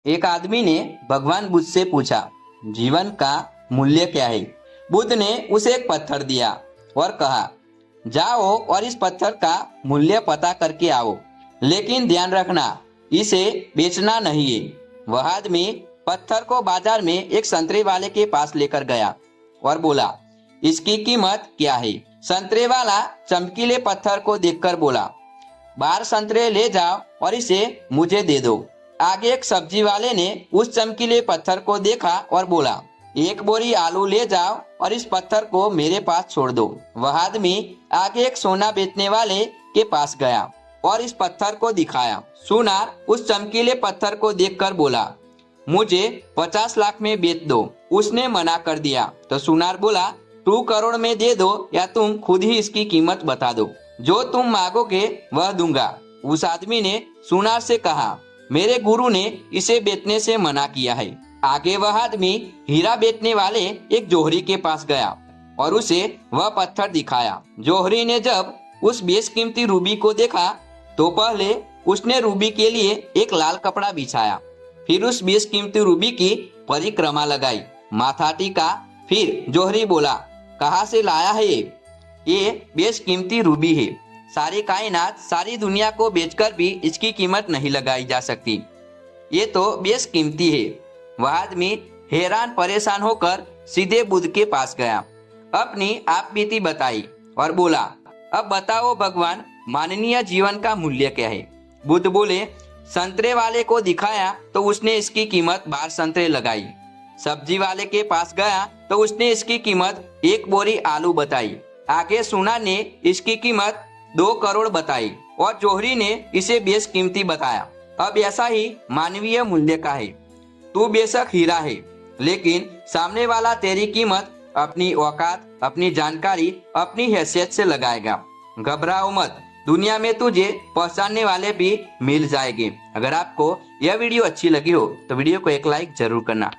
एक आदमी ने भगवान बुद्ध से पूछा, जीवन का मूल्य क्या है। बुद्ध ने उसे एक पत्थर दिया और कहा, जाओ और इस पत्थर का मूल्य पता करके आओ, लेकिन ध्यान रखना इसे बेचना नहीं है। वह आदमी पत्थर को बाजार में एक संतरे वाले के पास लेकर गया और बोला, इसकी कीमत क्या है। संतरे वाला चमकीले पत्थर को देखकर बोला, 12 संतरे ले जाओ और इसे मुझे दे दो। आगे एक सब्जी वाले ने उस चमकीले पत्थर को देखा और बोला, एक बोरी आलू ले जाओ और इस पत्थर को मेरे पास छोड़ दो। वह आदमी आगे एक सोना बेचने वाले के पास गया और इस पत्थर को दिखाया। सुनार उस चमकीले पत्थर को देखकर बोला, मुझे 50 लाख में बेच दो। उसने मना कर दिया तो सुनार बोला, 2 करोड़ में दे दो या तुम खुद ही इसकी कीमत बता दो, जो तुम मांगोगे वह दूंगा। उस आदमी ने सुनार से कहा, मेरे गुरु ने इसे बेचने से मना किया है। आगे वह आदमी हीरा बेचने वाले एक जोहरी के पास गया और उसे वह पत्थर दिखाया। जोहरी ने जब उस बेशकीमती रूबी को देखा तो पहले उसने रूबी के लिए एक लाल कपड़ा बिछाया, फिर उस बेशकीमती रूबी की परिक्रमा लगाई, माथा टीका। फिर जोहरी बोला, कहाँ से लाया है ये बेशकीमती रूबी है। सारी कायनात, सारी दुनिया को बेचकर भी इसकी कीमत नहीं लगाई जा सकती, ये तो बेशकीमती है। वह आदमी हैरान परेशान होकर सीधे बुद्ध के पास गया, अपनी आप बीती बताई और बोला, अब बताओ भगवान, माननीय जीवन का मूल्य क्या है। बुद्ध बोले, संतरे वाले को दिखाया तो उसने इसकी कीमत 12 संतरे लगाई। सब्जी वाले के पास गया तो उसने इसकी कीमत 1 बोरी आलू बताई। आगे सुना ने इसकी कीमत 2 करोड़ बताई और जोहरी ने इसे बेशकीमती बताया। अब ऐसा ही मानवीय मूल्य का है। तू बेशक हीरा है, लेकिन सामने वाला तेरी कीमत अपनी औकात, अपनी जानकारी, अपनी हैसियत से लगाएगा। घबराओ मत, दुनिया में तुझे पहचानने वाले भी मिल जाएंगे। अगर आपको यह वीडियो अच्छी लगी हो तो वीडियो को एक लाइक जरूर करना।